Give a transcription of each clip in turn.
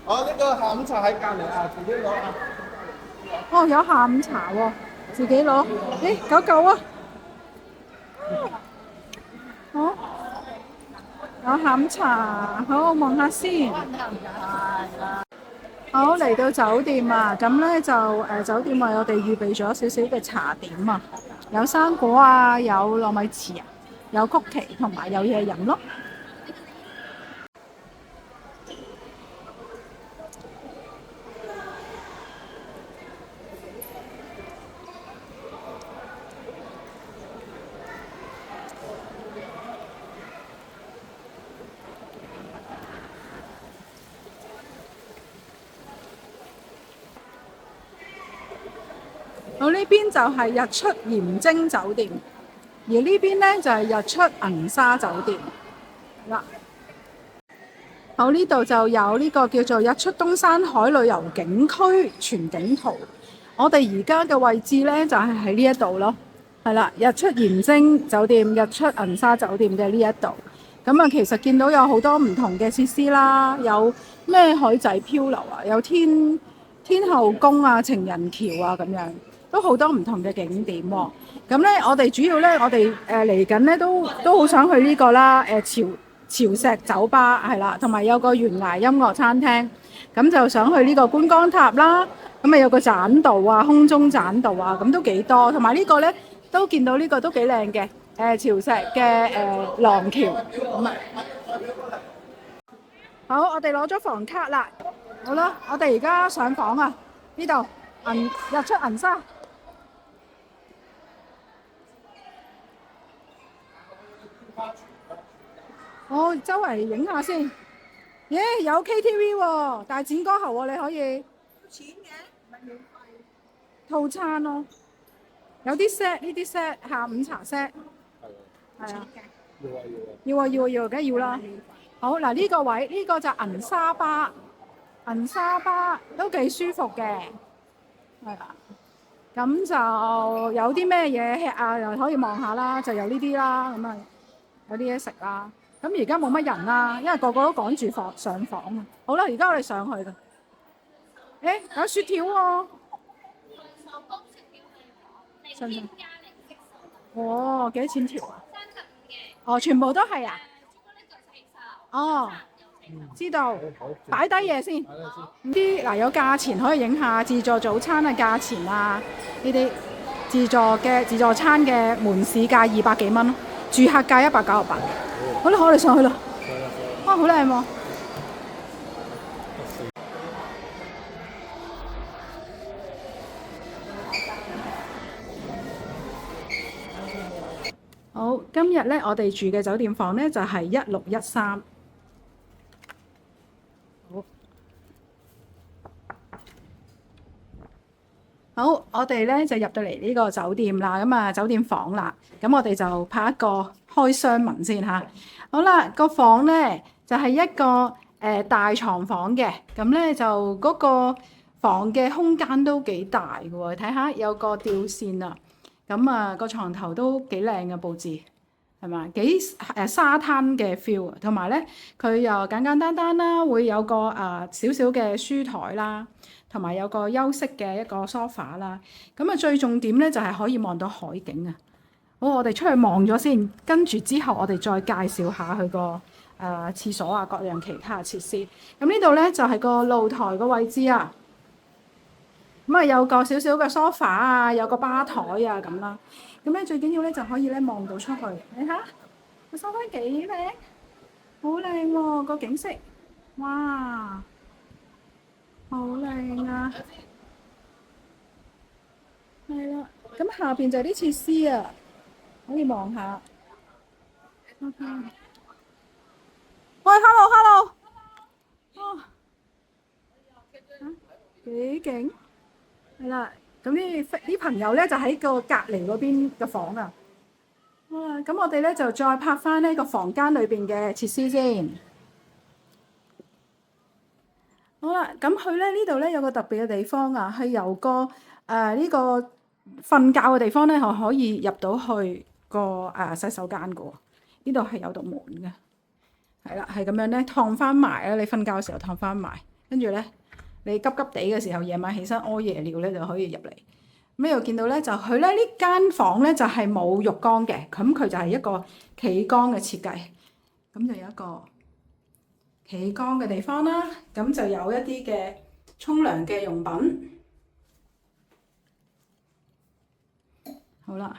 哦，呢個下午茶喺隔離啊，自己攞啊。哦，有下午茶喎，自己攞。誒，九九啊！好，有下午茶，好，我望下先。好，嚟到酒店啊，咁咧就酒店為我哋預備咗少少嘅茶點啊，有生果啊，有糯米糍啊，有曲奇同埋有嘢飲咯。我呢邊就係日出鹽蒸酒店，而呢邊咧就係日出銀沙酒店。嗱，好，呢度就有呢個叫做日出東山海旅遊景區全景圖。我哋而家嘅位置咧就係喺呢一度咯，係啦，日出鹽蒸酒店、日出銀沙酒店嘅呢一度。咁啊，其實見到有好多唔同嘅設施啦，有咩海仔漂流啊，有天后宮啊、情人橋啊咁樣。都好多唔同嘅景點喎。咁咧，我哋主要咧，我哋嚟緊咧都好想去呢個啦，潮石酒吧係啦，同埋有個懸崖音樂餐廳。咁就想去呢個觀光塔啦，咁啊有個棧道啊，空中棧道啊，咁都幾多。同埋呢個咧都見到呢個都幾靚嘅，潮石嘅廊橋咁啊。好，我哋攞咗房卡啦。好啦，我哋而家上房啊，呢度日出銀沙。我周圍影下先。耶，有 KTV 喎，大展歌喉喎，你可以。錢嘅，唔係免費。套餐咯，有啲 set 呢啲 set 下午茶 set。係啊。要啊，梗係要啦。好嗱，呢個位呢個就銀沙巴，銀沙巴都幾舒服嘅，係啊。咁就有啲咩嘢吃啊，又可以望下啦，就有呢啲啦，咁啊有啲嘢食啦。咁而家冇乜人啦，因為個個都趕住上房啊。好啦，而家我哋上去啦。誒，有雪條喎。信唔信？哦，幾多錢條啊？35嘅。哦，全部都係啊？哦，知道。擺低嘢先。啲嗱有價錢可以影下自助早餐嘅價錢啊，呢啲自助餐嘅門市價200幾蚊咯，住客價198。好啦，我哋上去啦。哇，好靚喎！好，今日咧我哋住嘅酒店房咧就係1613。好，我哋咧就入到嚟呢個酒店啦，咁啊酒店房啦，咁我哋就拍一個開箱文先嚇。好啦，個房咧就係一個大床房嘅，咁咧就嗰個房嘅空間都幾大嘅喎，睇下有個吊扇啊，咁啊個床頭都幾靚嘅佈置，係嘛？幾沙灘嘅 feel 啊，同埋咧佢又簡簡單單啦，會有個少少嘅書台啦。同埋有個休息嘅一個 sofa 啦，咁啊最重點咧就係可以望到海景啊！好，我哋出去望咗先，跟住之後我哋再介紹下佢個廁所啊，各樣其他設施。咁呢度咧就係個露台個位置啊，咁啊有個少少嘅 sofa 啊，有個吧台啊咁啦。咁咧最緊要咧就可以咧望到出去，你睇下個收翻幾靚，好靚喎個景色，哇！好靚啊！係啦，咁下邊就係啲設施啊，可以望下。喂，hello 幾勁係啦。咁啲朋友咧就喺個隔離嗰邊嘅房啊。咁我哋咧就再拍翻呢個房間裏邊嘅設施先。好啦，咁佢咧呢度咧有個特別嘅地方啊，係由個呢個瞓覺嘅地方咧，係可以入到去個洗手間嘅喎。呢度係有道門嘅，係啦，係咁樣咧燙翻埋啦。你瞓覺嘅時候燙翻埋，跟住咧你急急地嘅時候，夜晚起身屙夜尿咧就可以入嚟。咁又見到咧，就佢咧呢間房咧就係冇浴缸嘅，咁佢就係一個企缸嘅設計。咁就有一個企缸嘅地方啦，咁就有一啲嘅沖涼嘅用品。好啦，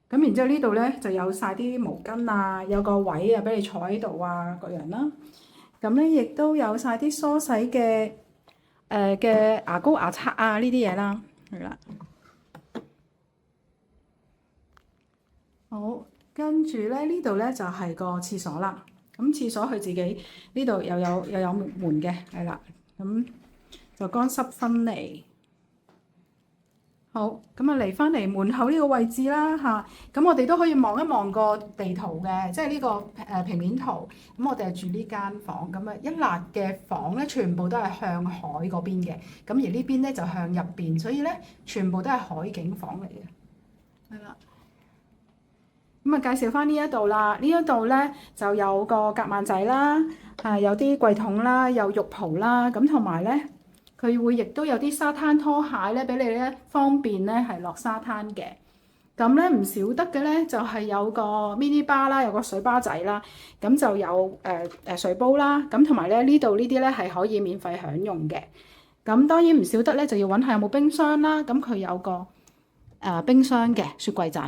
咁然之後呢度咧就有晒啲毛巾啊，有個位啊俾你坐喺度啊，各樣啦。咁咧亦都有晒啲梳洗嘅牙膏牙刷啊呢啲嘢啦，係啦。好，跟住咧呢度咧就係個廁所啦。咁廁所佢自己呢度又有門嘅，係啦，咁就乾濕分離。好，咁啊嚟翻嚟門口呢個位置啦嚇，咁我哋都可以望一望個地圖嘅，即係呢個平面圖。咁我哋係住呢間房，咁啊一笪嘅房咧，全部都係向海嗰邊嘅，咁而呢邊咧就向入邊，所以咧全部都係海景房嚟嘅，係啦。咁啊，介紹翻呢一度啦，呢一度咧就有個夾萬仔啦，有啲櫃桶啦，有浴袍啦，咁同埋咧佢會亦都有啲沙灘拖鞋咧，俾你咧方便咧係落沙灘嘅。咁咧唔少得嘅咧就係有個 mini bar 啦，有個水吧仔啦，咁就有水煲啦，咁同埋咧呢度呢啲咧係可以免費享用嘅。咁當然唔少得咧就要揾下有冇冰箱啦，咁佢有個冰箱嘅雪櫃仔。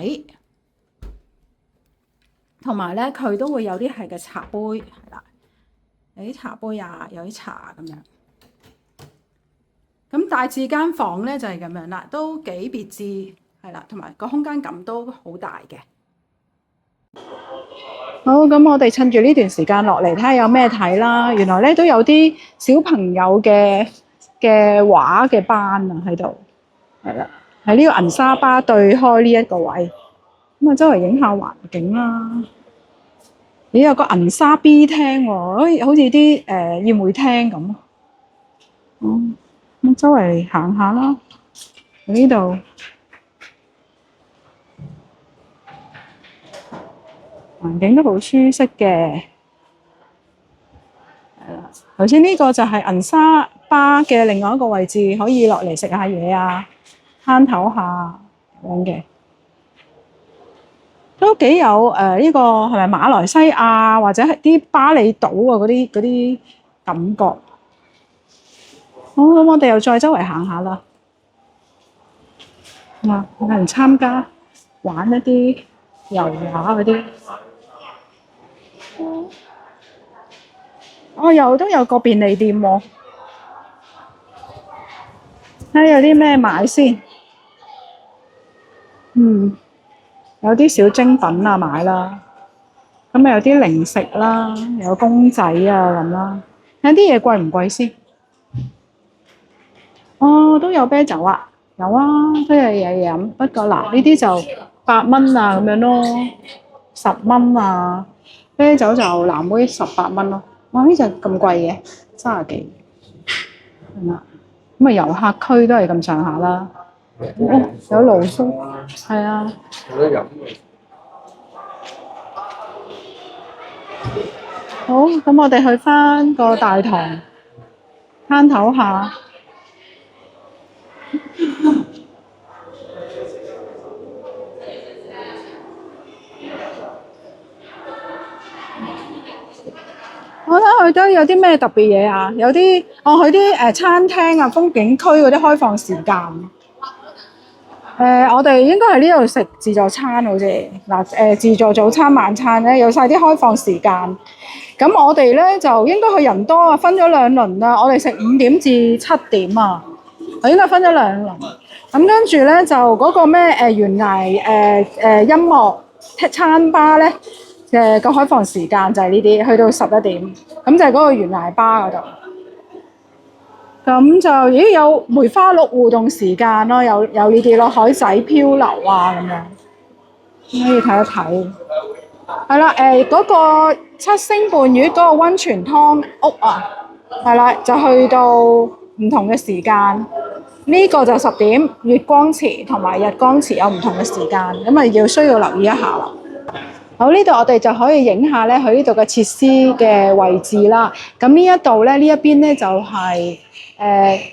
同埋咧，佢都會有啲係嘅茶杯，係啦，有啲茶杯啊，有啲茶咁樣。咁大致間房咧就係咁樣啦，都幾別緻，係啦，同埋個空間感都好大嘅。好，咁我哋趁住呢段時間落嚟睇下有咩睇啦。原來咧都有啲小朋友嘅畫嘅班啊喺度，係啦，喺呢個銀沙巴對開呢一個位。咁啊，周圍影下環境啦。咦，有個銀沙 B 廳喎，好似啲宴會廳咁。咁周圍行下啦。呢度環境都好舒適嘅。係啦，頭先呢個就係銀沙巴嘅另外一個位置，可以落嚟食下嘢啊，攤頭下咁樣嘅。都幾有呢個係咪馬來西亞或者係啲巴厘島啊嗰啲感覺。好，咁我哋又再周圍行下啦。有人參加玩一啲油畫嗰啲。又都有個便利店喎。睇下有啲咩買先。有啲小精品啊買啦，咁有啲零食啦，有公仔啊咁啦。睇啲嘢貴唔貴先？都有啤酒啊，有啊，都有嘢飲。不過嗱，呢啲就8蚊啊咁樣咯，10蚊啊。啤酒就藍妹18蚊咯。哇！呢隻咁貴嘅，30幾。係啦，咁啊遊客區都係咁上下啦。有露宿，係啊。有得飲。好，咁我哋去返個大堂攤頭下。我睇佢都有啲咩特別嘢啊？有啲佢啲餐廳啊、風景區嗰啲開放時間。我哋應該喺呢度食自助餐好似嗱，自助早餐、晚餐咧有晒啲開放時間。咁我哋咧就應該去人多啊，分咗2輪啦。我哋食5點至7點啊，我應該分咗2輪。咁跟住咧就嗰個咩懸崖音樂餐吧咧嘅個開放時間就係呢啲，去到11點，咁就係嗰個懸崖吧嗰度。咁就咦有梅花鹿互動時間咯，有呢啲咯，海仔漂流啊咁樣，可以睇一睇。係啦，嗰個七星伴月嗰個溫泉湯屋啊，係啦，就去到唔同嘅時間。呢個就10點，月光池同埋日光池有唔同嘅時間，咁啊需要留意一下啦。好，呢度我哋就可以影下咧佢呢度嘅設施嘅位置啦。咁呢一度咧，呢一邊咧就係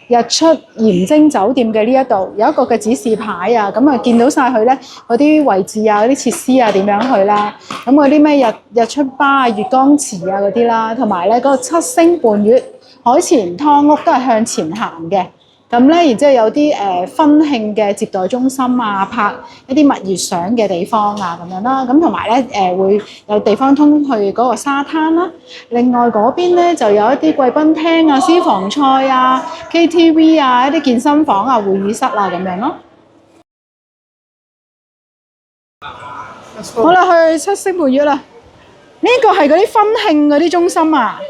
日出鹽蒸酒店嘅呢一度有一個嘅指示牌啊，咁啊見到晒佢咧嗰啲位置啊、嗰啲設施啊點樣去啦。咁嗰啲咩日出吧啊、月光池啊嗰啲啦，同埋咧嗰個七星伴月海前湯屋都係向前行嘅。咁咧，然之後有啲婚慶嘅接待中心啊，拍一啲蜜月相嘅地方啊，咁樣啦。咁同埋咧會有地方通去嗰個沙灘啦。另外嗰邊咧就有一啲貴賓廳啊、私房菜啊、KTV 啊、一啲健身房啊、會議室啊咁樣咯。好啦，去七星伴月啦。呢個係嗰啲婚慶嗰啲中心啊，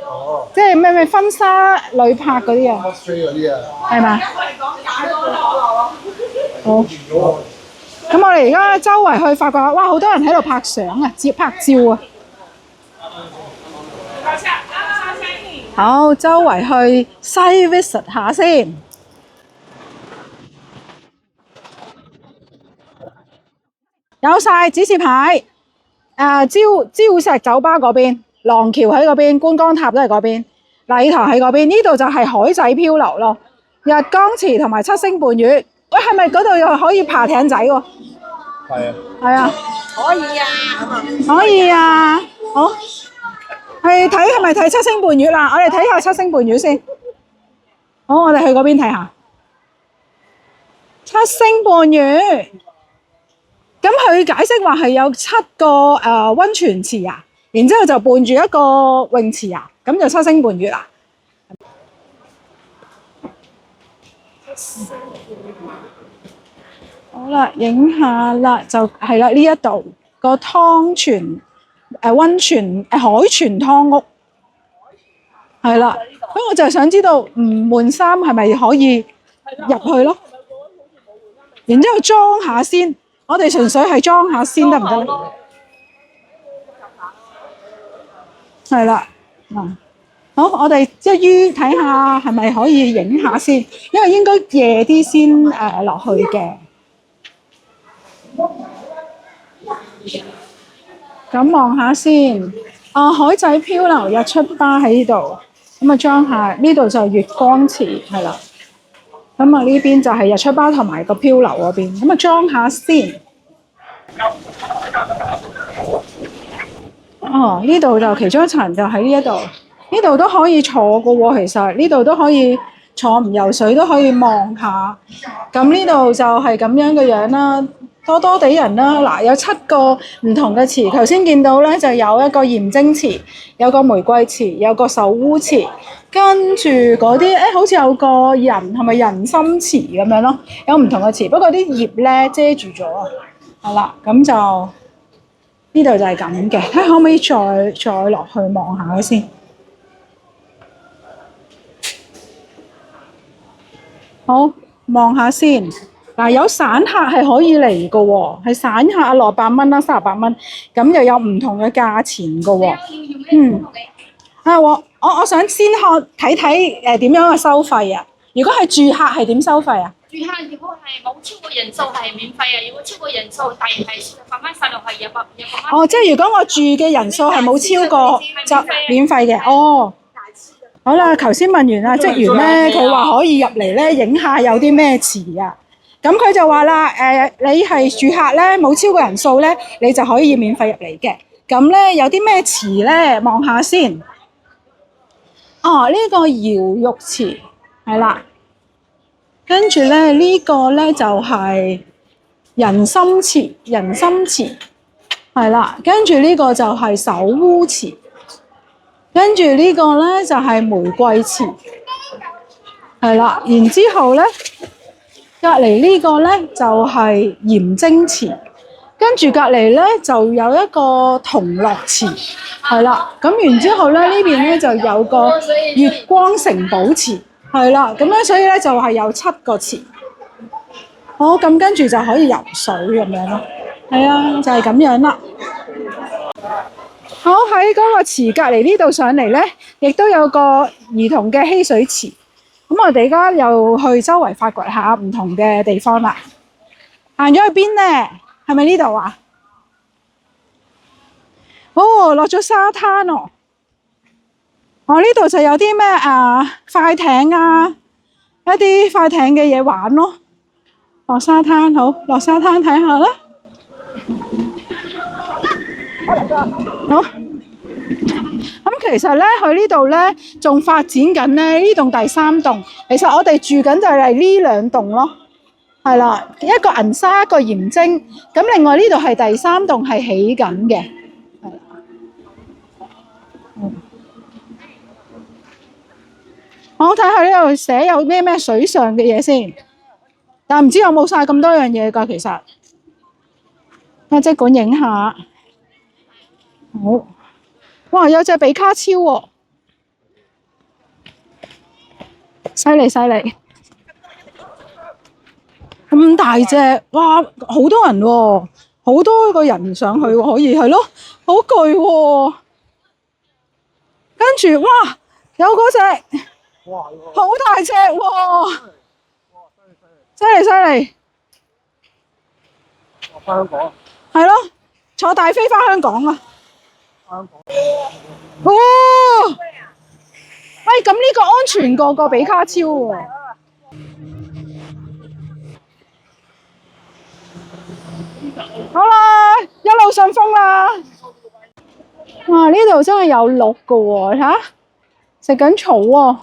即係咩婚紗旅拍嗰啲啊，嗰啲啊，係嘛？好。咁我哋而家周圍去發覺，哇！好多人喺度拍相啊，拍照啊。好，周圍去西 visit 下先。有晒指示牌。礁石酒吧嗰邊，廊橋喺嗰邊，觀光塔都係嗰邊，禮堂喺嗰邊，呢度就係海仔漂流咯，日光池同埋七星伴月。喂，係咪嗰度又可以爬艇仔喎？係啊。係啊。可以啊。可以啊。好，係咪睇七星伴月啦？我哋睇下七星伴月先。好，我哋去嗰邊睇下七星伴月。咁佢解釋話係有7個溫泉池啊，然之後就伴住一個泳池啊，咁就七星伴月啦。好啦，影下啦，就係啦，呢一度個湯泉溫泉海泉湯屋係啦。咁我就想知道唔換衫係咪可以入去咯？然之後裝下先。我哋純粹係裝下先得唔得咧？係啦，好，我哋即係於睇下係咪可以影下先，因為應該夜啲先落去嘅。咁望下先，海仔漂流日出吧喺呢度，咁啊裝下呢度就係月光池係啦。咁啊呢邊就係日出吧同埋個漂流嗰邊，咁啊裝下先。呢度就其中一層就喺呢一度，呢度都可以坐㗎喎。其實呢度都可以坐，唔游水都可以望下。咁呢度就係咁樣嘅樣啦，多多地人啦。嗱，有7個唔同嘅池，頭先見到咧就有一個鹽蒸池，有個玫瑰池，有個手污池，跟住嗰啲好似有個人係咪人參池咁樣咯，有唔同嘅池，不過啲葉咧遮住咗啊。係啦，咁就呢度就係咁嘅，睇下可唔可以再落去望下先。好，望下先。嗱，有散客係可以嚟嘅喎，係散客68蚊啦，38蚊，咁又有唔同嘅價錢嘅喎。我想先睇睇點樣嘅收費啊？如果係住客係點收費啊？住客如果係冇超過人數係免費嘅，如果超過人數，大約係48蚊，細路係200蚊。哦，即係如果我住嘅人數係冇超過就免費嘅。哦，好啦，頭先問完啦，職員咧佢話可以入嚟咧影下有啲咩池啊。咁佢就話啦，你係住客咧冇超過人數咧，你就可以免費入嚟嘅。咁咧有啲咩池咧？望下先。呢個瑤玉池係啦。跟住咧，呢個咧就係人參池係啦。跟住呢個就係手污池，跟住呢個咧就係玫瑰池係啦。然之後咧，隔離呢個咧就係鹽蒸池，跟住隔離咧就有一個同樂池係啦。咁然之後咧呢邊咧就有個月光城堡池係啦，咁樣所以咧就係有7個池。好，咁跟住就可以游水咁樣咯。係啊，就係咁樣啦。好，喺嗰個池隔離呢度上嚟咧，亦都有個兒童嘅嬉水池。咁我哋而家又去周圍發掘下唔同嘅地方啦。行咗去邊咧？係咪呢度啊？哦，落咗沙灘哦。哦，呢度就有啲咩快艇啊，一啲快艇嘅嘢玩咯。落沙灘，好，落沙灘睇下啦。好。咁其實咧，佢呢度咧仲發展緊咧呢棟第3棟。其實我哋住緊就係呢2棟咯，係啦，一個銀沙，一個鹽精。咁另外呢度係第3棟係起緊嘅，係啦。我睇下呢度寫有咩水上嘅嘢先，但唔知有冇晒咁多樣嘢㗎。其實，啊，即管影下，好。哇！有隻比卡超喎，犀利犀利，咁大隻，哇！好多人喎，好多個人上去喎，可以係咯，好巨喎。跟住哇，有嗰隻，好大隻喎，犀利犀利。翻香港。係咯，坐大飛翻香港啊！哦，喂，咁呢個安全過個比卡超喎。好啦，一路順風啦。哇，呢度真係有鹿噶喎，睇下食緊草喎。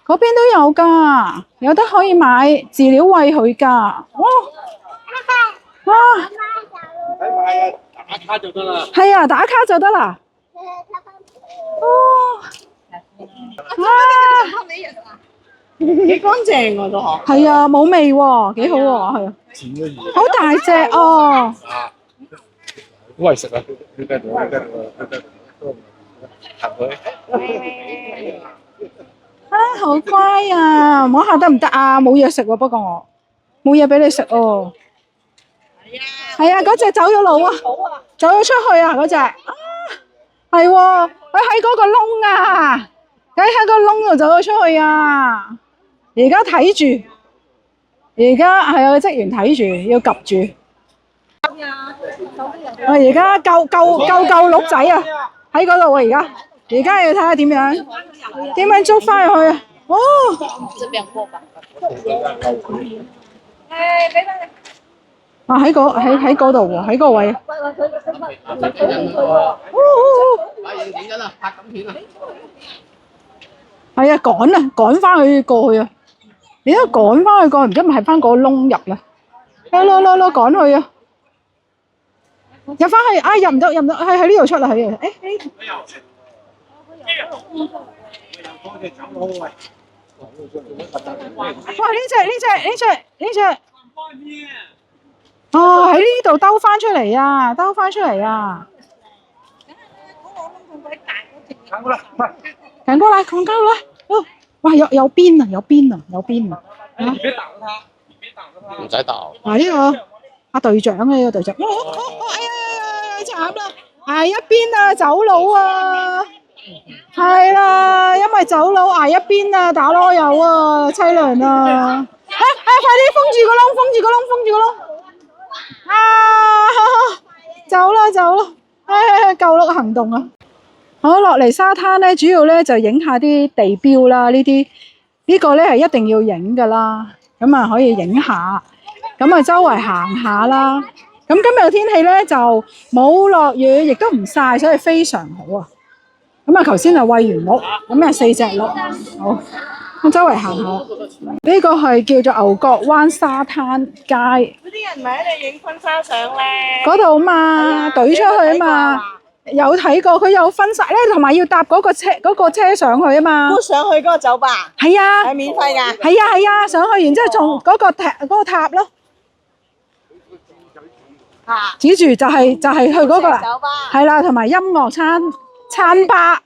嗰邊都有噶，有得可以買飼料餵佢噶。哇！哇！唔使買啊，打卡就得啦。係啊，打卡就得啦。哦，幾乾淨喎都嗬。係啊，冇味喎，幾好喎，係啊。好大隻哦。好為食啊！行佢。啊，好乖啊！摸下得唔得啊？冇嘢食喎，不過我冇嘢俾你食哦。係啊，嗰隻走咗路啊，走咗出去啊，嗰隻。係喎，佢喺嗰個窿啊，佢喺個窿度走咗出去啊！而家睇住，而家係有個職員睇住，要及住。我而家救鹿仔啊！喺嗰度啊！而家要睇下點樣捉翻去啊！哦！啊，喺嗰度喎，喺嗰個位啊！係啊，趕翻佢過去啊！你都趕翻佢過去，唔知咪係翻個窿入啦？攞趕去啊！入翻去啊！入唔到，喺呢度出啦，喺呢度。哇！呢隻。哦，喺呢度兜翻出嚟啊！趕過來！哦，哇！有邊啊！唔使打。嗱，呢個阿隊長啊，呢個隊長。哎呀，慘啦！挨一邊啊，走佬啊！係啦，因為走佬挨一邊啊，打籮柚啊，凄涼啊！快啲封住個窿！啊！走啦！救鹿行動啊！好，落嚟沙灘咧，主要咧就影下啲地標啦。呢個咧係一定要影噶啦。咁啊可以影下，咁啊周圍行下啦。咁今日嘅天氣咧就冇落雨，亦都唔曬，所以非常好啊。咁啊頭先就餵完鹿，咁啊4隻鹿，好。我周圍行下，呢個係叫做牛角灣沙灘街。嗰啲人咪喺度影婚紗相咧。嗰度嘛，懟出去啊嘛，有睇過，佢有分晒咧，同埋要搭嗰個車上去啊嘛。搬上去嗰個酒吧。係啊。係免費㗎。係啊，上去然之後從嗰個塔咯。指住就係去嗰個啦。酒吧。係啦，同埋音樂餐吧。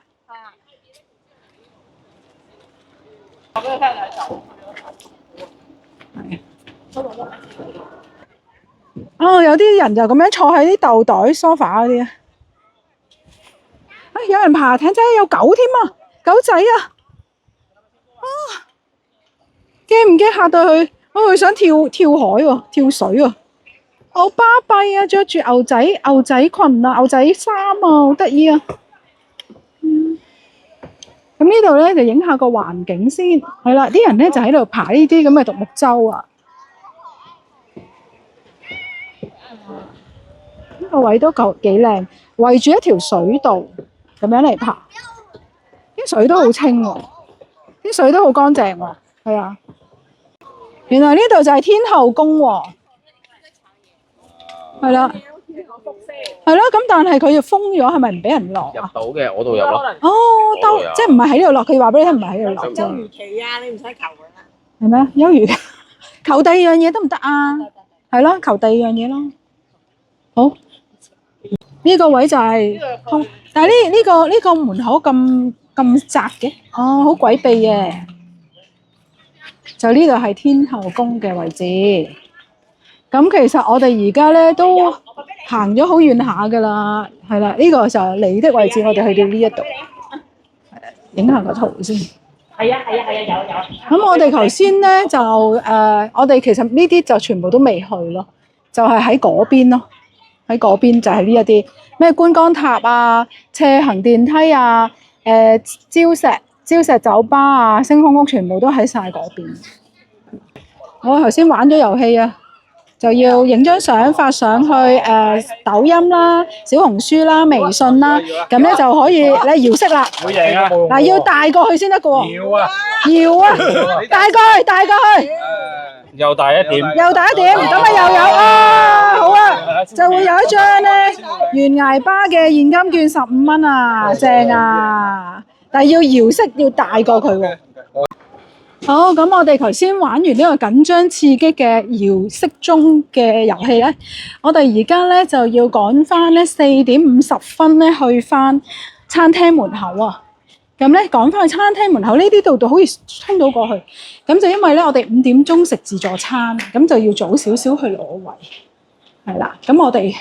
哦，有啲人就咁樣坐喺啲豆袋 sofa 嗰啲啊。有人爬艇仔，有狗添啊，狗仔啊！驚唔驚嚇到佢？佢想跳海喎，跳水喎，好巴閉啊！着住牛仔裙啊，牛仔衫啊，好得意啊！咁呢度咧就影下個環境先，係啦，啲人咧就喺度爬呢啲咁嘅獨木舟啊。呢個位都幾靚，圍住一條水道咁樣嚟爬，啲水都好清喎，啲水都好乾淨喎，係啊。原來呢度就係天后宮喎，係啦，係咯。咁但係佢要封咗，係咪唔俾人落啊？入到嘅，我度有咯。哦，即係唔係喺度落？佢話俾你聽唔係喺度落啫。休漁期啊，你唔使求㗎啦。係咩？休漁期求第二樣嘢得唔得啊？係咯，求第二樣嘢咯。好，呢個位就係空，但係呢個門口咁窄嘅，哦，好詭秘嘅。就呢度係天后宮嘅位置。咁其實我哋而家咧都行咗好遠下噶啦，係啦，呢個就係你的位置，我哋去到呢一度，影下個圖先。係啊，有。咁我哋頭先咧就我哋其實呢啲就全部都未去咯，就係喺嗰邊咯，喺嗰邊就係呢一啲咩觀光塔啊、斜行電梯啊、礁石酒吧啊、星空屋，全部都喺晒嗰邊。我頭先玩咗遊戲啊，就要影張相發上去抖音啦、小紅書啦、微信啦，咁咧就可以咧搖骰啦。會贏啊！嗱，要帶過去先得㗎喎。搖啊！帶過去。又大一點。咁啊又有啊，好啊，就會有一張咧懸崖巴嘅現金券15蚊啊，正啊！但係要搖骰要帶過佢喎。好，咁我哋頭先玩完呢個緊張刺激嘅搖骰盅嘅遊戲咧，我哋而家咧就要趕翻咧4點50分咧去翻餐廳門口啊。咁咧趕翻去餐廳門口呢啲道好似衝到過去，咁就因為咧我哋5點鐘食自助餐，咁就要早少少去攞位，係啦。咁我哋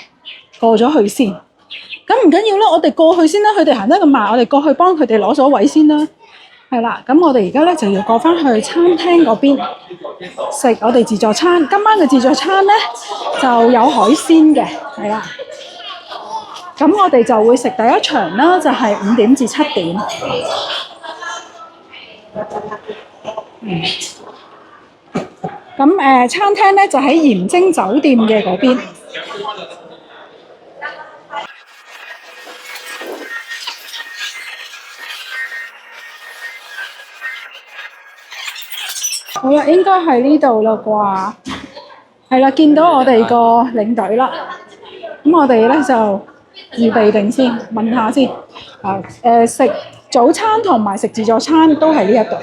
過咗去先，咁唔緊要啦，我哋過去先啦。佢哋行得咁慢，我哋過去幫佢哋攞咗位先啦。係啦，咁我哋而家咧就要過翻去餐廳嗰邊食我哋自助餐。今晚嘅自助餐咧就有海鮮嘅，係啦。咁我哋就會食第一場啦，就係5點至7點。咁餐廳咧就喺鹽晶酒店嘅嗰邊。好啦，應該係呢度啦啩，係啦，見到我哋個領隊啦。咁我哋咧就預備定先，問下先。食早餐同埋食自助餐都係呢一度。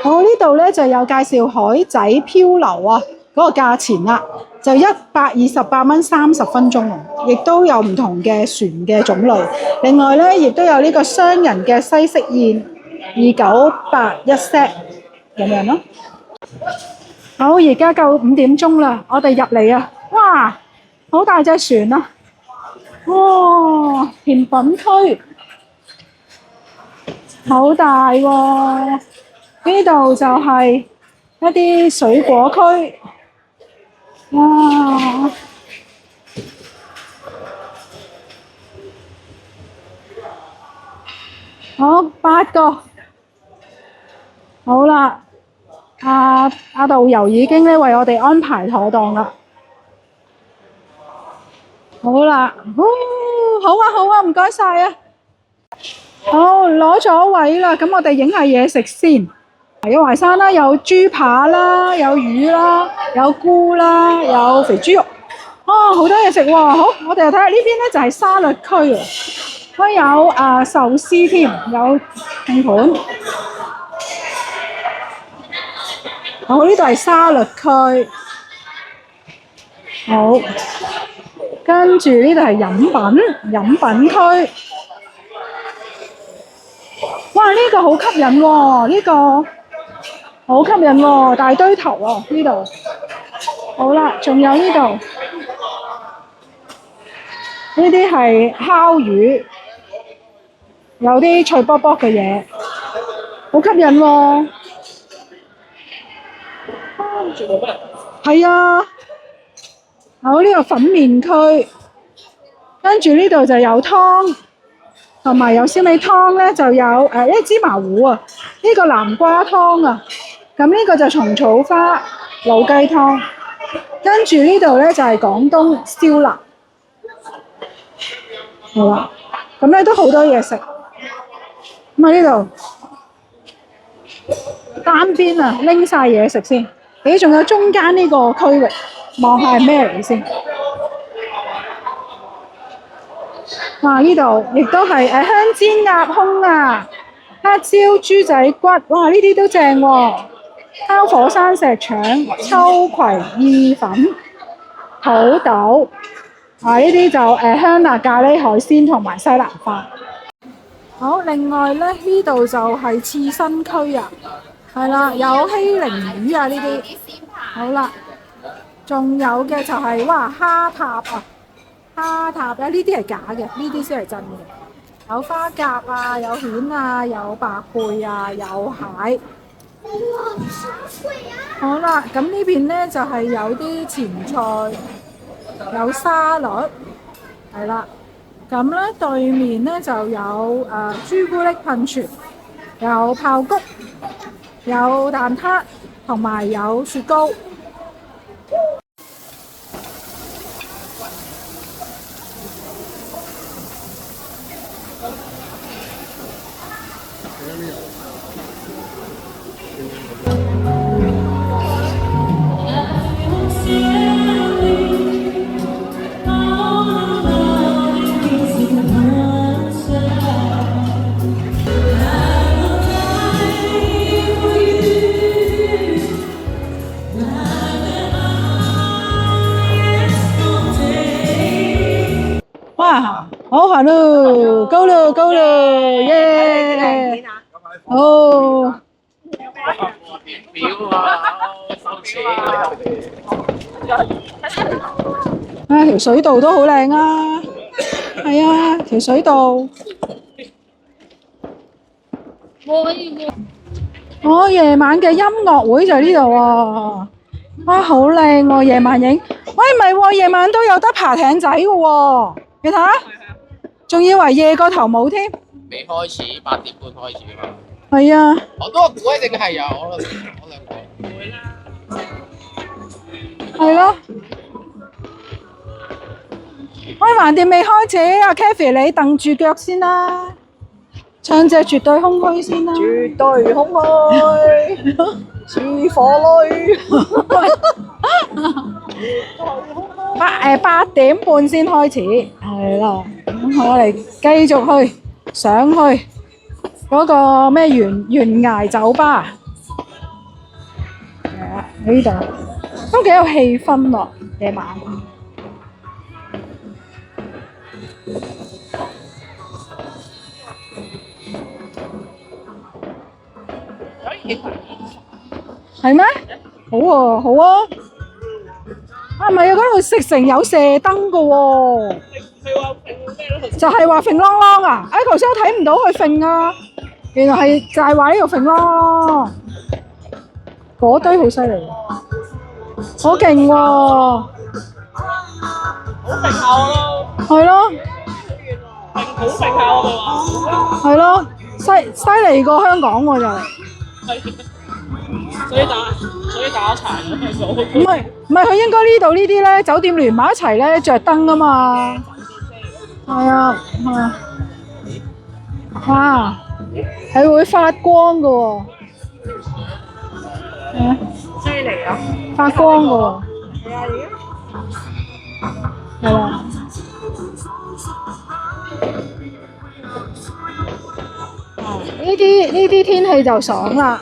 好，呢度咧就有介紹海仔漂流啊，嗰個價錢啦，就128蚊30分鐘啊，亦都有唔同嘅船嘅種類。另外咧，亦都有呢個雙人嘅西式宴，298一 set 咁樣咯。好，而家夠5點鐘啦，我哋入嚟啊！哇，好大隻船啊！哇，甜品區好大喎！呢度就係一啲水果區。哇！好，8個。好啦。阿導遊已經咧為我哋安排妥當啦。好啦，好啊，唔該晒啊。好，攞咗位啦，咁我哋影下嘢食先。有淮山啦，有豬扒啦，有魚啦，有菇啦，有肥豬肉。好多嘢食喎。好，我哋又睇下呢邊咧就係沙律區啊。都有壽司添，有拼盤。好，呢度係沙律區。好，跟住呢度係飲品區。哇！呢個好吸引喎，呢個好吸引喎，大堆頭喎呢度。好啦，仲有呢度，呢啲係烤魚，有啲脆卜卜嘅嘢，好吸引喎。係啊，好呢個粉麵區，跟住呢度就有湯，同埋有燒味湯咧，就有一芝麻糊啊，呢個南瓜湯啊，咁呢個就蟲草花老雞湯，跟住呢度咧就係廣東燒臘，好啦，咁咧都好多嘢食，咁啊呢度單邊啊拎晒嘢食先。咦，仲有中間呢個區域，望下係咩嚟先？哇！呢度亦都係香煎鴨胸啊，黑椒豬仔骨，哇！呢啲都正喎。烤火山石腸、秋葵意粉、土豆，呢啲就香辣咖喱海鮮同埋西蘭花。好，另外咧呢度就係刺身區啊。係啦，有欺凌魚啊呢啲，好啦，仲有嘅就係哇蝦塔啊，蝦塔咧呢啲係假嘅，呢啲先係真嘅。有花甲啊，有蜆啊，有白貝啊，有蟹。好啦，咁呢邊咧就係有啲前菜，有沙律，係啦。咁咧對面咧就有朱古力噴泉，有爆谷。有蛋撻同埋有雪糕。哇，好行咯，高咯，高咯，耶！哦，條水道都好靚啊，係啊，條水道。夜晚嘅音樂會就喺呢度喎，哇，好靚喎，夜晚影。喂，唔係喎，夜晚都有得爬艇仔嘅喎，你睇下，仲以為夜個頭冇添。未開始，8點半開始嘛。係啊。我都估一定係有，我兩個。會啦。係咯。喂，橫掂未開始啊 ，Kathy 你蹬住腳先啦，唱隻絕對空虛先啦。絕對空虛，似火雷。8點半先開始，係啦。咁我哋繼續去上去嗰個咩懸崖酒吧，喺呢度都幾有氣氛咯，夜晚。係咩？好喎，好啊！唔係啊，嗰度食城有射燈㗎喎。就係話揈啷啷啊！頭先我睇唔到佢揈啊，原來係就係話呢度揈啷。嗰堆好犀利，好勁喎！好揈下我咯。係咯。好揈下我哋話。係咯，犀利過香港喎就。所以打柴咯。唔係，佢應該呢度呢啲咧，酒店連埋一齊咧着燈啊嘛。係啊，哇，係會發光㗎喎。犀利啊！發光㗎喎。係啊，係啦。呢啲天氣就爽啦。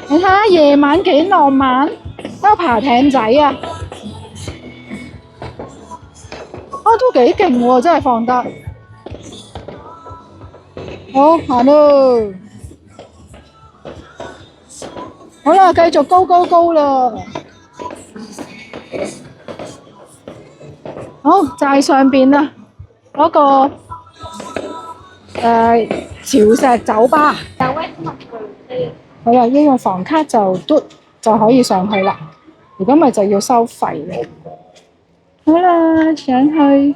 你睇下夜晚幾浪漫，都爬艇仔啊！都幾勁喎，真係放得。好，行咯。好啦，繼續高啦。好，就係上邊啦，嗰個潮石酒吧。有位同佢好啦，呢個房卡就嘟就可以上去啦。如果咪就要收費嘅。好啦，上去。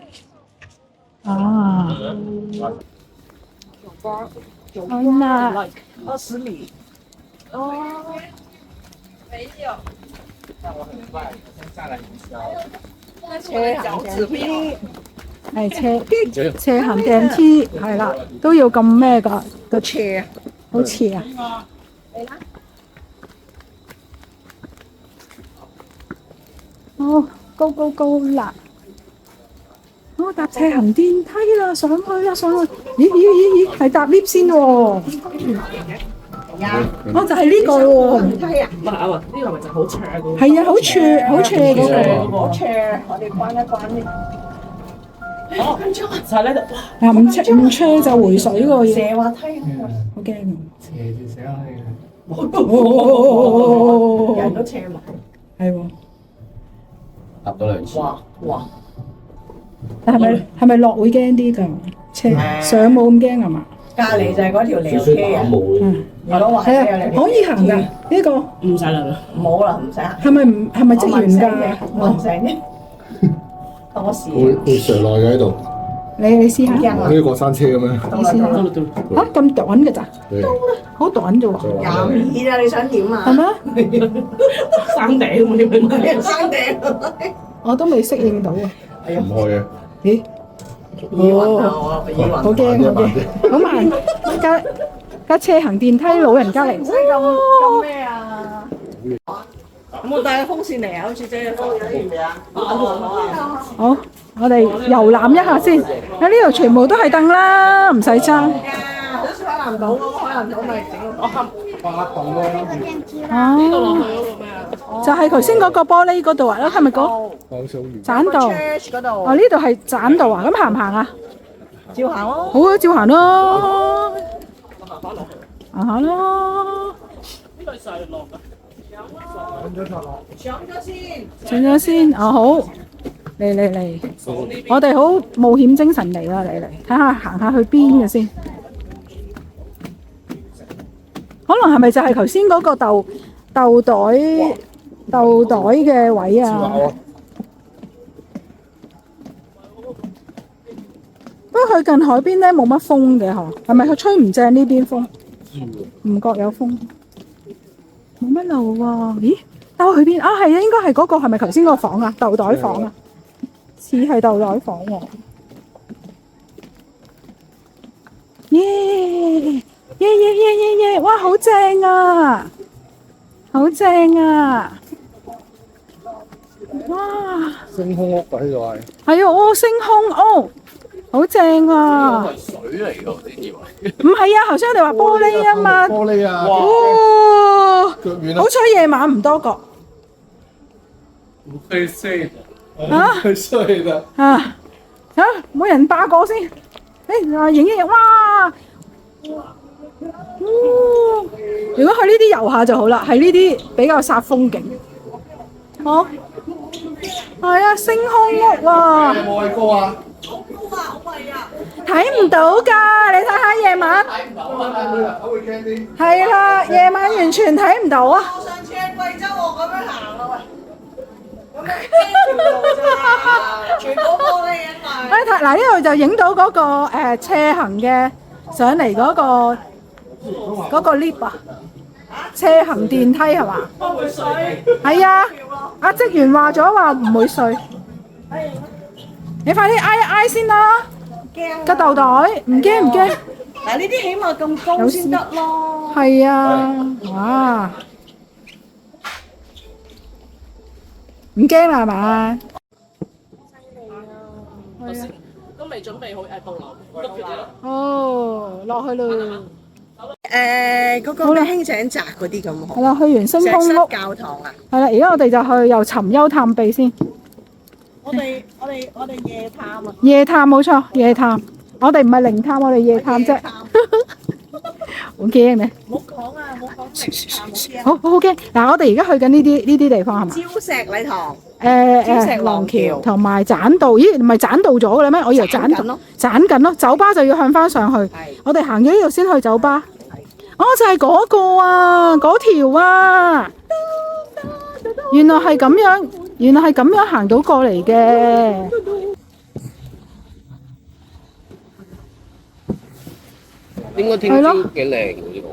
啊，好啦。20米。車行電梯，係斜行電梯係啦，都要咁咩㗎個斜，好斜啊！好高啦！我搭斜行電梯啦，上去啦，上去！咦，係搭 lift 先喎！我就係呢個喎。唔係啊，呢個咪就好斜嘅。係啊，好斜嗰個。好斜，我哋關一關呢。哦，就係呢度。嗱，唔斜就回水個嘢。斜滑梯，好驚啊！斜住斜落去。人都斜埋。係喎。搭多2次。哇！但係咪落會驚啲㗎？斜上冇咁驚係嘛？隔離就係嗰條離車啊！如果話係啊，可以行㗎呢個。唔使啦，冇啦，唔使行。係咪職員㗎？我唔使嘅，多事。會上來嘅喺度，你試下。呢啲過山車咁樣。你試下。嚇咁短嘅咋？好短啫喎。廿米咋？你想點啊？係咩？山頂咁點？山頂。我都未適應到啊。唔開嘅。咦？好驚，好慢。架斜行電梯老人家嚟。唔使咁咩啊？有冇帶風扇嚟啊？好似真係風扇啊！好，我哋遊覽一下先。喺呢度全部都係凳啦，唔使爭。好似海南島咁，海南島咪整8棟咯。哦，就係頭先嗰個玻璃嗰度啊，係咪嗰棧道？嗰度。哦，呢度係棧道啊，咁行唔行啊？照行咯。好啊，照行咯。行下咯。上咗先，哦好，嚟，我哋好冒險精神嚟啦，嚟，睇下行下去邊嘅先。可能係咪就係頭先嗰個豆袋嘅位啊？不過佢近海邊咧冇乜風嘅嗬，係咪佢吹唔正呢邊風？唔覺有風，冇乜路喎。咦？兜去邊啊？係啊，應該係嗰個係咪頭先個房啊？豆袋房啊？似係豆袋房喎。耶！哇，好正啊！好正啊！哇！星空屋喺度係。係啊，哦，星空屋，好正啊！係水嚟㗎，我先以為。唔係啊，頭先我哋話玻璃啊嘛。玻璃啊！哇！腳軟啊！好彩夜晚唔多角。飛飛。啊！太衰啦！啊！嚇，每人霸個先。誒，影一影，哇！如果去呢啲遊下就好啦，係呢啲比較煞風景。好，係啊，星空屋啊！有冇去過啊？睇唔到㗎，你睇下夜晚。我會驚啲。係啦，夜晚完全睇唔到啊！我上次喺貴州我咁樣行啦喂，咁樣驚條路咋，全部玻璃因為。嗱，呢度就影到嗰個斜行嘅上嚟嗰個 lift 啊，斜行電梯係嘛？唔會水。係啊，阿職員話咗話唔會碎。你快啲挨一挨先啦！驚個豆袋唔驚唔驚？嗱，呢啲起碼咁高先得咯。係啊，哇！唔驚啦係嘛？都未準備好導流。哦，落去咯。嗰個咩輕井澤嗰啲咁。係啦，去完星空石屋。室教堂啊！係啦，而家我哋就去又尋幽探秘先。我哋夜探啊！夜探冇錯，夜探。我哋唔係靈探，我哋夜探啫。好驚咧！唔好講啊，唔好講。好驚！嗱，我哋而家去緊呢啲地方係嘛？礁石禮堂。誒石廊橋同埋棧道，咦？唔係棧道咗嘅啦咩？我以為棧道，棧緊咯。酒吧就要向翻上去。我哋行咗呢度先去酒吧。哦，就係嗰個啊，嗰條啊。原來係咁樣，原來係咁樣行到過嚟嘅。應該聽朝幾靚嘅呢個。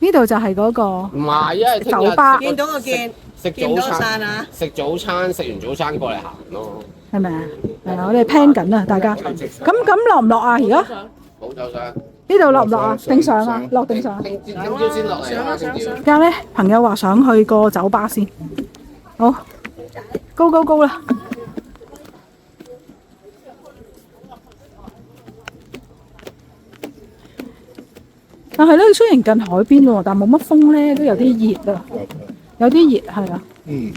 呢度就係嗰個唔係，因為聽日酒吧，見到個見，食見到早餐山啊！食早餐，食完早餐過嚟行咯。係咪啊？係啊，我哋 plan 緊啊，大家。咁落唔落啊？而家冇走上。呢度落唔落啊？定上啊？落定上？聽朝先落嚟啊！聽朝。而家咧，朋友話想去個酒吧先。好，go 啦！但係咧，雖然近海邊喎，但冇乜風咧，都有啲熱啊，有啲熱係啊。嗯。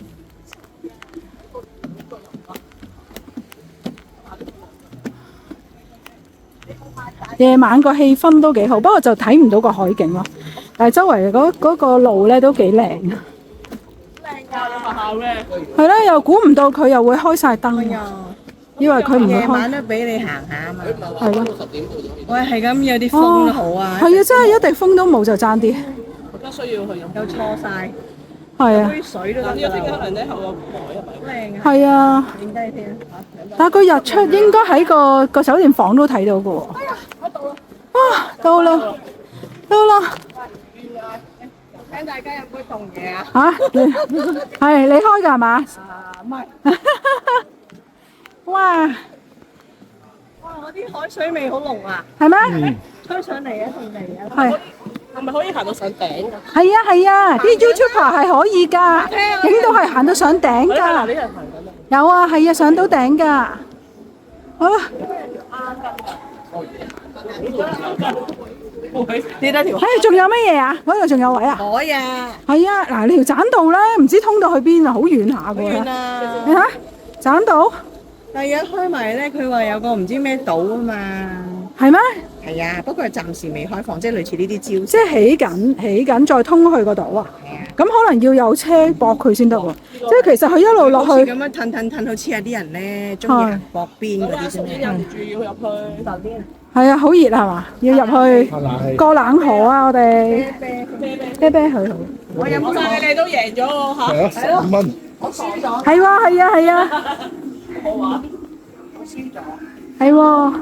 夜晚個氣氛都幾好，不過就睇唔到個海景咯。但係周圍嗰個路咧都幾靚。靚㗎，學校嘅。係啦，又估唔到佢又會開晒燈，以為佢唔會開。夜晚都俾你行下啊嘛。係咯。喂，係咁有啲風都好啊。係啊，真係一滴風都冇就爭啲。我都需要去飲。又錯晒。係啊。杯水都得。呢個可能咧後個台係咪好靚啊？係啊。影低先。但係個日出應該喺個酒店房都睇到嘅喎。啊，到啦，到啦！請大家飲杯凍嘢啊！嚇，係你開㗎係嘛？唔係。哇！哇！我啲海水味好濃啊！係咩？吹上嚟啊，同嚟啊！係。係咪可以行到上頂㗎？係啊，啲 YouTuber 係可以㗎，影到係行到上頂㗎。有啊，係啊，上到頂㗎。好啦。呢得條仲有乜嘢啊？嗰度仲有位啊？海啊！係啊，嗱，你條棧道咧，唔知通到去邊啊，好遠下㗎喎。遠啊！你睇棧道。但係一開埋咧，佢話有個唔知咩島啊嘛。係咩？係啊，不過暫時未開放，即係類似呢啲礁石。即係起緊，再通去個島啊！咁可能要有車駁佢先得喎。即係其實佢一路落去咁樣褪，好似有啲人咧中意行駁邊嗰啲啫。忍住要入去頭邊。係啊，好熱係嘛？要入去過冷河啊！我哋啤佢好。我飲晒你都贏咗喎嚇。係咯，10蚊。我輸咗。係喎，係啊。我話我輸咗。係喎。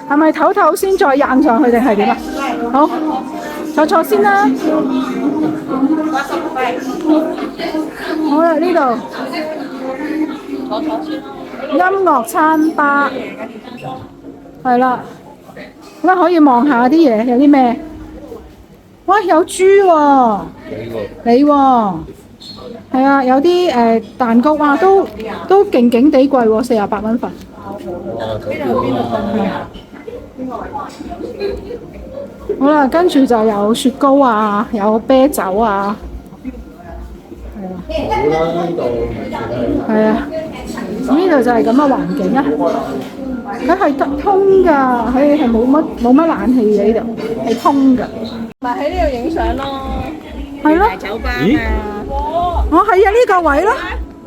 係咪唞先再硬上去定係點啊？好，坐先啦。好啦，呢度音樂餐吧係啦，咁可以望下啲嘢，有啲咩？哇，有豬喎，你喎，係啊，有啲蛋糕啊，都勁地貴喎，48蚊份。好啦，跟住就有雪糕啊，有啤酒啊，係啊，咁呢度就係咁嘅環境啊。佢係通㗎，佢係冇乜冷氣嘅，呢度係通㗎。咪喺呢度影相咯。係咯。大酒吧啊！我係啊，呢個位咯。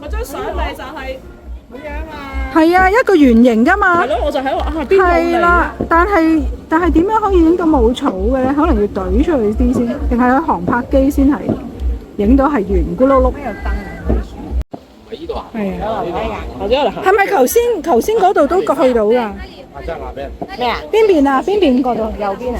我張相咪就係咁樣啊。係啊，一個圓形㗎嘛。係咯，我就喺度啊，邊個嚟？係啦，但係點樣可以影到冇草嘅咧？可能要懟出去啲先，定係有航拍機先係影到係圓咕碌碌。邊有燈啊？喺呢度啊？係啊。或者我哋行。係咪頭先嗰度都去到㗎？咩啊？邊邊啊？邊邊嗰度？右邊啊？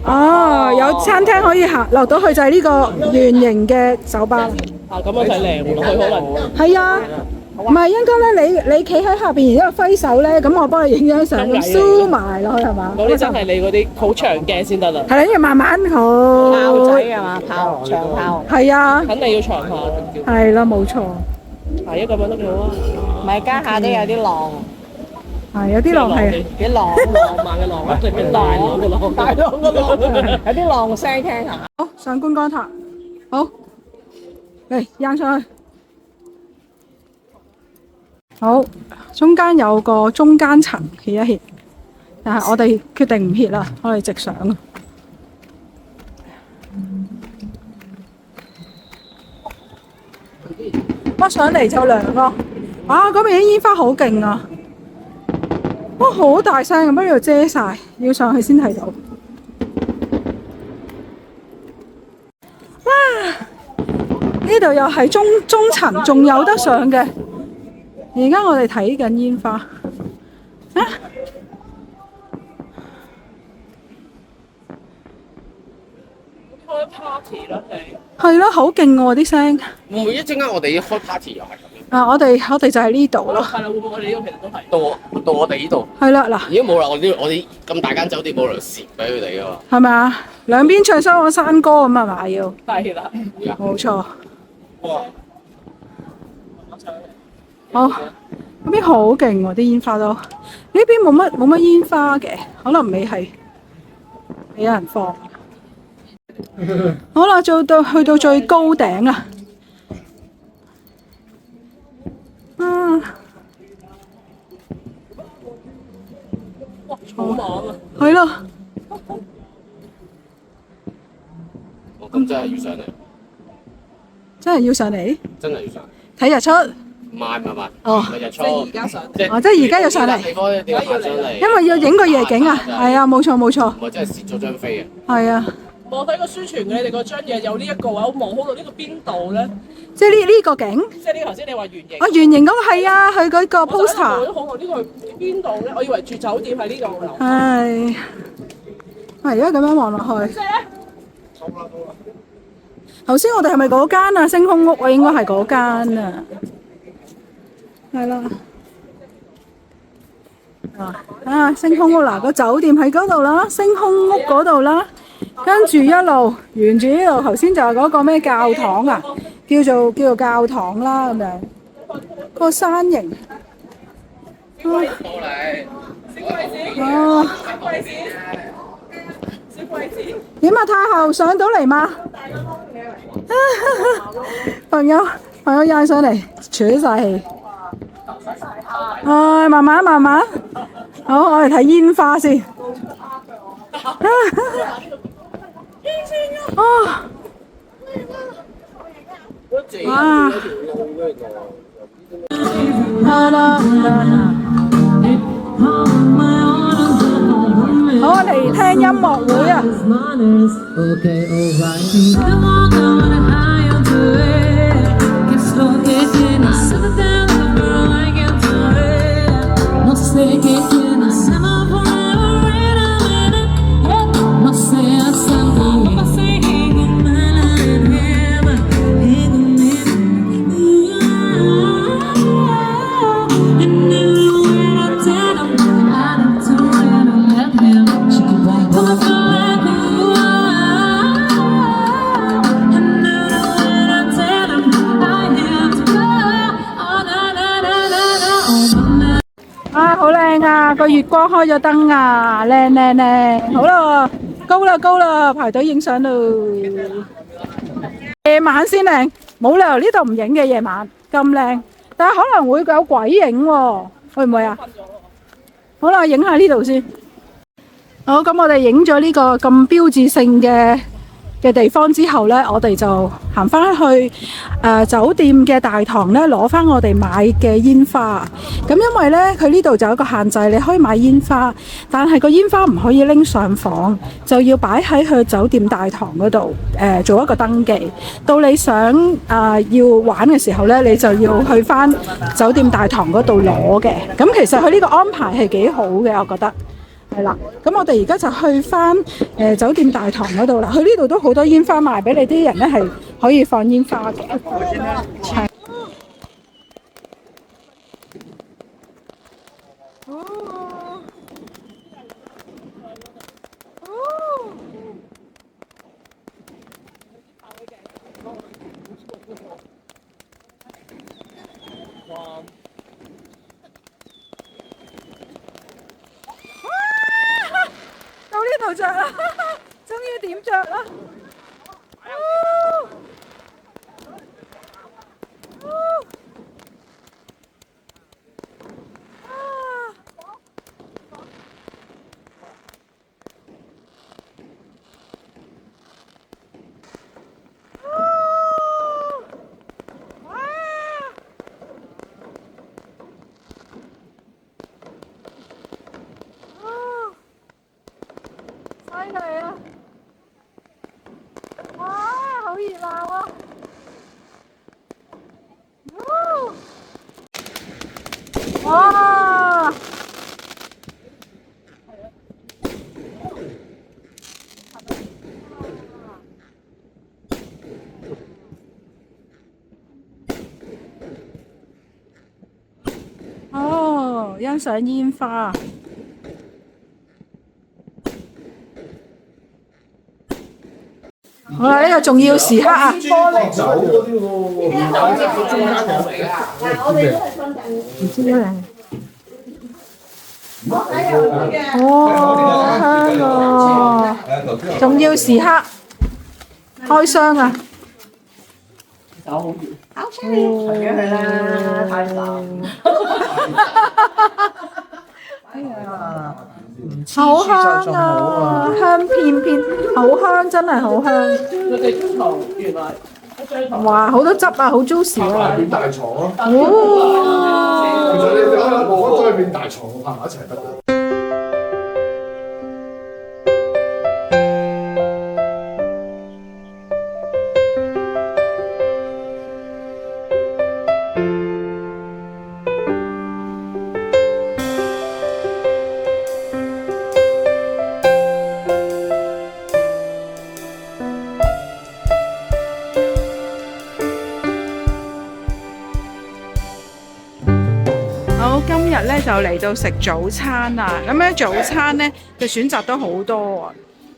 哦，有餐廳可以行落到去就係呢個圓形嘅酒吧。啊，咁樣睇靚喎，佢可能。係啊。唔係應該咧，你企喺下邊，然之後揮手咧，咁我幫你影張相，咁 zoom 埋落去係嘛？嗰啲真係你嗰啲好長鏡先得啦。係啦，要慢慢好。炮仔係嘛？炮長炮。係啊。肯定要長炮。係啦，冇錯。係一個蚊都幾好啊！唔係家下都有啲浪。係有啲浪係。幾浪漫嘅浪啊！最邊大浪嘅浪，大浪嘅浪，有啲浪聲聽下。好，上觀光塔。好，嚟扔上去。好，中間有個中間層歇一歇，但係我哋決定唔歇啦，我哋直上。我上嚟就涼咯。哇！嗰邊啲煙花好勁啊！哇，好大聲，不如要遮晒，要上去先睇到。哇！呢度又係中層，仲有得上嘅。而家我哋睇緊煙花。啊！開 party 啦你。係咯，好勁喎啲聲。會唔會一陣間我哋開 party 又係咁樣？啊！我哋就喺呢度咯。係啦，會唔會我哋呢個其實都係到我哋呢度？係啦，嗱，已經冇啦，我哋咁大間酒店冇理由蝕俾佢哋噶嘛。係咪啊？兩邊唱收我山歌咁啊嘛要。係啦。冇錯。哇！好，嗰邊好勁喎啲煙花都。呢邊冇乜煙花嘅，可能未係未有人放。好啦，去到最高頂啦。啊！哇！好猛啊！係咯。咁真係要上嚟。真係要上嚟真係要上嚟。睇日出。唔係。哦。日出。而家上。即係而家要上嚟。地方點解要上嚟？因為要影個夜景啊。係啊，冇錯。唔係真係蝕咗張飛啊！係啊。我睇個宣傳嘅，你哋嗰張嘢有呢一個位，我望好到呢個邊度咧？即係呢個景。即係呢個頭先你話圓形。啊，圓形嗰個係啊，佢嗰個 poster。我好耐呢個邊度咧？我以為住酒店喺呢度樓。係。而家咁樣望落去。頭先我哋係咪嗰間啊？星空屋啊，應該係嗰間啊。係啦。啊，星空屋嗱，個酒店喺嗰度啦，星空屋嗰度啦，跟住一路沿住呢度，頭先就係嗰個咩教堂啊，叫做教堂啦咁樣，個山形。過嚟。哦。點啊？太后上到嚟嗎？朋友嗌上嚟，喘晒氣。唉，慢慢。好，我哋睇煙花先。哦。哇！好，我嚟聽音樂會啊！好靚啊！個月光開咗燈啊，靚！好啦，高啦，排隊影相咯。夜晚先靚，冇理由呢度唔影嘅夜晚咁靚，但係可能會有鬼影喎，會唔會啊？好啦，影下呢度先。好，咁我哋影咗呢個咁標誌性嘅地方之後呢，我哋就行翻去酒店嘅大堂呢，攞翻我哋買嘅煙花。咁因為呢，佢呢度就有一個限制，你可以買煙花，但係個煙花唔可以拎上房，就要擺喺去酒店大堂嗰度做一個登記。到你想要玩嘅時候呢，你就要去翻酒店大堂嗰度攞嘅。咁其實佢呢個安排係幾好嘅，我覺得。係啦，咁我哋而家就去翻酒店大堂嗰度啦。佢呢度都好多煙花賣俾你，啲人咧係可以放煙花嘅。係。到呢度着啦，終於點着啦！係啊！哇，好熱鬧啊！哇！哦，欣賞煙花。好啦，呢個重要時刻啊！走嗰啲喎，走即係個中間有嚟㗎。我哋都係瞓緊。唔知咧。嘅。哦，香喎！重要時刻，開箱啊！考出嚟，除咗佢啦，太爽。好香啊，香片片，好香，真係好香。佢哋張床原來一張床。哇，好多汁啊，好 juicy 啊！變大床咯。哦，其實你哋可以攞咗去變大床，拍埋一齊得㗎。好，今日咧就嚟到食早餐啦。咁咧早餐咧嘅選擇都好多啊。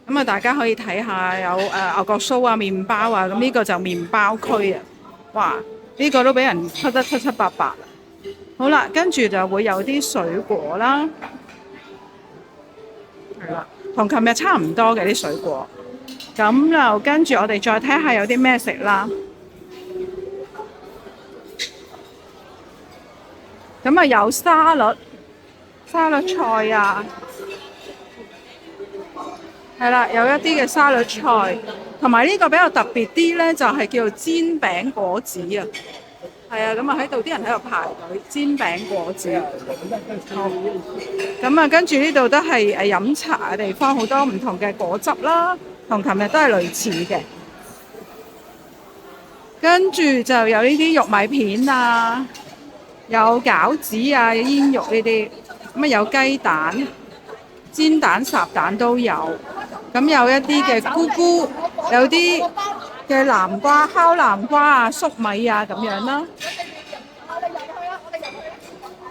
咁啊，大家可以睇下有牛角酥啊、麵包啊。咁呢個就麵包區啊。哇！呢個都俾人出得七七八八啦。好啦，跟住就會有啲水果啦。係啦，同琴日差唔多嘅啲水果。咁就跟住我哋再睇下有啲咩食啦。咁啊有沙律菜啊，係啦，有一啲嘅沙律菜，同埋呢個比較特別啲咧，就係叫做煎餅果子啊。係啊，咁啊喺度啲人喺度排隊煎餅果子。好，咁啊跟住呢度都係飲茶嘅地方，好多唔同嘅果汁啦，同琴日都係類似嘅。跟住就有呢啲玉米片啊。有餃子啊，有煙肉呢啲，咁啊有雞蛋、煎蛋、烚蛋都有，咁有一啲嘅菇菇，有啲嘅南瓜、烤南瓜啊、粟米啊咁樣啦。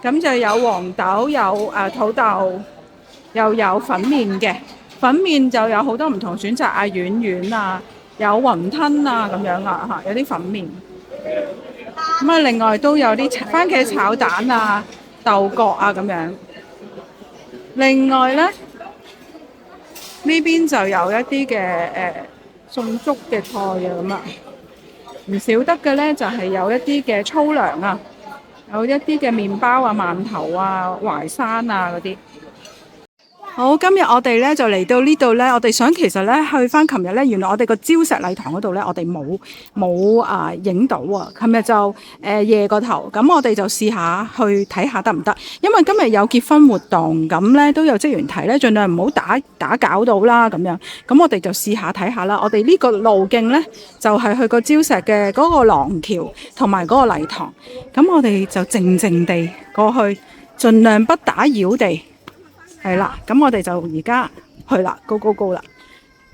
咁就有黃豆，有土豆，又有粉麵嘅，粉麵就有好多唔同選擇啊，軟軟啊，有雲吞啊咁樣啊嚇，有啲粉麵。咁啊，另外都有啲番茄炒蛋啊、豆角啊咁樣。另外咧，呢邊就有一啲嘅餸粥嘅菜啊咁啊。唔少得嘅咧，就係有一啲嘅粗糧啊，有一啲嘅麵包啊、饅頭啊、淮山啊嗰啲。好，今日我哋咧就嚟到呢度咧，我哋想其實咧去翻琴日咧，原來我哋個礁石禮堂嗰度咧，我哋冇影到啊。琴日就夜個頭，咁我哋就試下去睇下得唔得？因為今日有結婚活動，咁咧都有職員提咧，盡量唔好打攪到啦咁樣。咁我哋就試下睇下啦。我哋呢個路徑咧就係去個礁石嘅嗰個廊橋同埋嗰個禮堂。咁我哋就靜靜地過去，盡量不打擾地。係啦，咁我哋就而家去啦，高啦！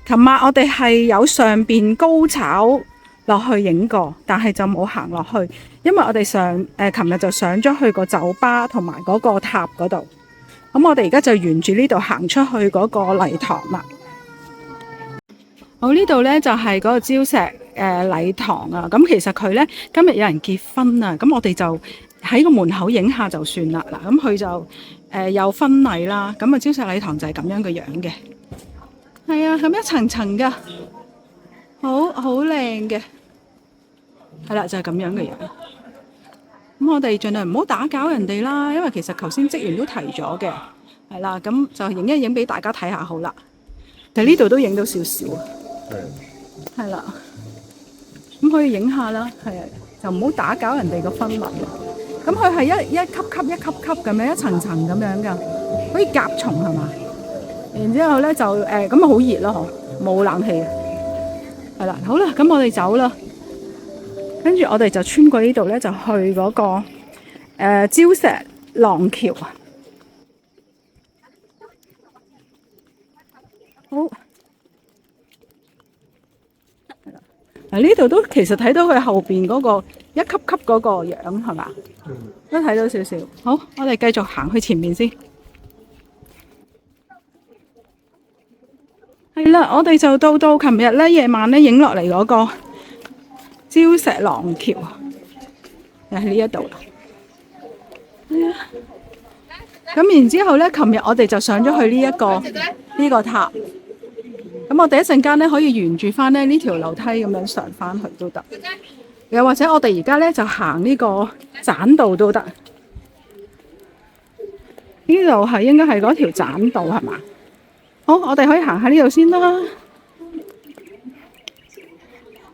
琴晚我哋係有上邊高炒落去影過，但係就冇行落去，因為我哋琴日就上咗去個酒吧同埋嗰個塔嗰度。咁我哋而家就沿住呢度行出去嗰個禮堂啦。好，呢度呢就係嗰個礁石禮堂啊。咁其實佢呢，今日有人結婚啊，咁我哋就喺個門口影下就算啦。嗱，咁佢就有婚禮啦，咁啊礁石禮堂就係咁樣嘅樣嘅，係啊，咁一層層噶，好靚嘅，係啦，就係咁樣嘅樣。咁我哋盡量唔好打擾人哋啦，因為其實頭先職員都提咗嘅，係啦，咁就影一影俾大家睇下好啦。但係呢度都影到少少，係啦，咁可以影下啦，係啊，就唔好打擾人哋個婚禮。咁佢係一級級咁樣，一層層咁樣噶，好似甲蟲係嘛？然之後咧就咁啊好熱咯，冇冷氣啊。係啦，好啦，咁我哋走啦。跟住我哋就穿過呢度咧，就去嗰個礁石廊橋啊。好，呢度都其實睇到佢後邊嗰個一級級嗰個樣係嘛？都睇到少少。好，我哋繼續行去前面先。係啦，我哋就到琴日咧夜晚咧影落嚟嗰個礁石廊橋，就喺呢一度啦。咁然之後咧，琴日我哋就上咗去呢個塔。咁我哋一陣間咧可以沿住翻咧呢條樓梯咁樣上翻去都得，又或者我哋而家咧就行呢個棧道都得。呢度係應該係嗰條棧道係嘛？好，我哋可以行下呢度先啦。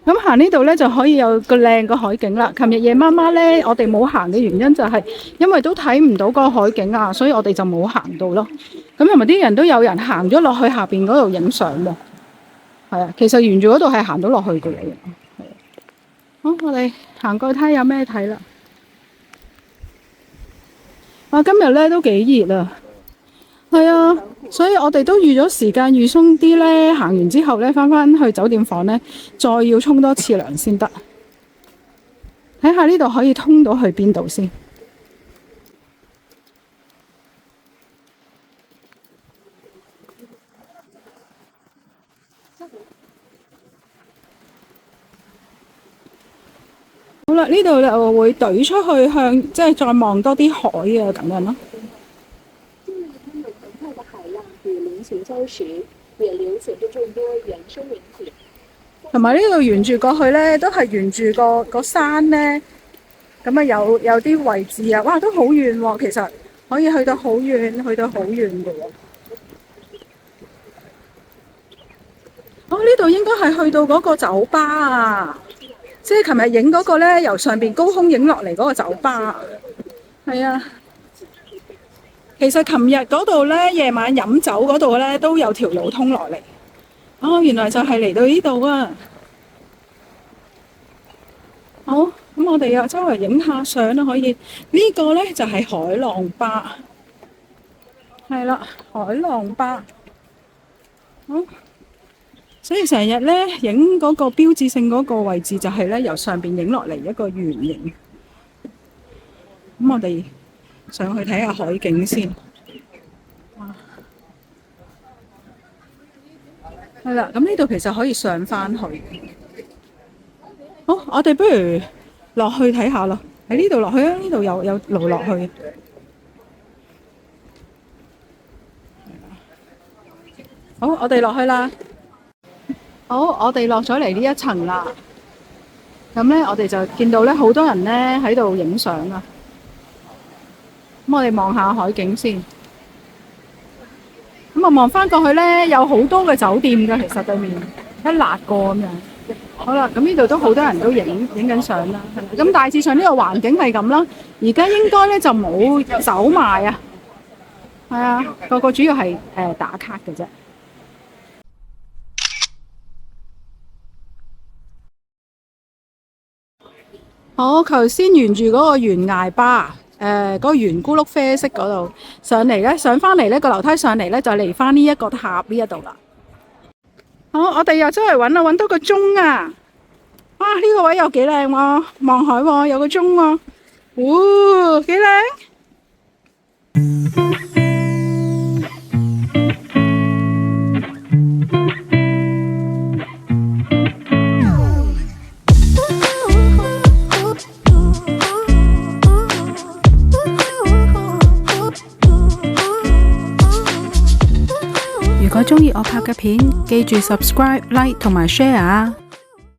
咁行呢度咧就可以有個靚個海景啦。琴日夜媽媽咧，我哋冇行嘅原因就係因為都睇唔到嗰個海景啊，所以我哋就冇行到咯。咁同埋啲人都有人行咗落去下邊嗰度影相喎。係啊，其實沿住嗰度係行到落去嘅。好，我哋行過去睇有咩睇啦。哇，今日咧都幾熱啊！係啊，所以我哋都預咗時間預鬆啲咧，行完之後咧翻去酒店房咧，再要沖多次涼先得。睇下呢度可以通到去邊度先。好啦，呢度就會懟出去向，即係再望多啲海啊咁樣咯。同埋呢度沿住過去咧，都係沿住個山咧，咁啊有啲位置啊，哇都好遠喎，其實可以去到好遠嘅喎。呢度應該係去到嗰個酒吧啊！即係琴日影嗰個咧，由上邊高空影落嚟嗰個酒吧。係啊，其實琴日嗰度咧，夜晚飲酒嗰度咧都有條路通落嚟。哦，原來就係嚟到呢度啊！好，咁我哋又周圍影下相啦，可以。呢個咧就係海浪吧。係啦，海浪吧。好。所以成日咧影嗰個標誌性嗰個位置就係咧由上邊影落嚟一個圓形。咁我哋上去睇下海景先。係啦，咁呢度其實可以上翻去。好，我哋不如落去睇下咯。喺呢度落去啊，呢度有路落去。好，我哋落去啦。好，我哋落咗嚟呢一層啦。咁咧，我哋就見到咧好多人咧喺度影相啊。咁我哋望下海景先。咁啊，望翻過去咧，有好多嘅酒店㗎，其實對面一辣個咁樣。好啦，咁呢度都好多人都影緊相啦。咁大致上呢個環境係咁啦。而家應該咧就冇酒賣啊。係啊，個主要係打卡嘅啫。好，頭先沿住嗰個懸崖吧，嗰個圓咕碌啡色嗰度上嚟咧，上翻嚟呢個樓梯上嚟咧，就嚟翻呢一個塔呢一度啦。好，我哋又周圍揾啊，揾到個鐘啊！哇，呢個位又幾靚喎，望海喎，有個鐘喎，哇，幾靚！如果鍾意我拍嘅片，記住 subscribe、like 同埋 share 啊！